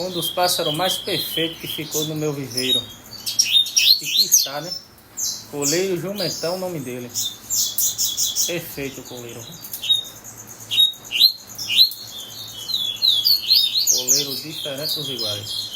Um dos pássaros mais perfeitos que ficou no meu viveiro. E que está, né? Coleiro jumentão, o nome dele. Perfeito o coleiro. Coleiro diferente dos iguais.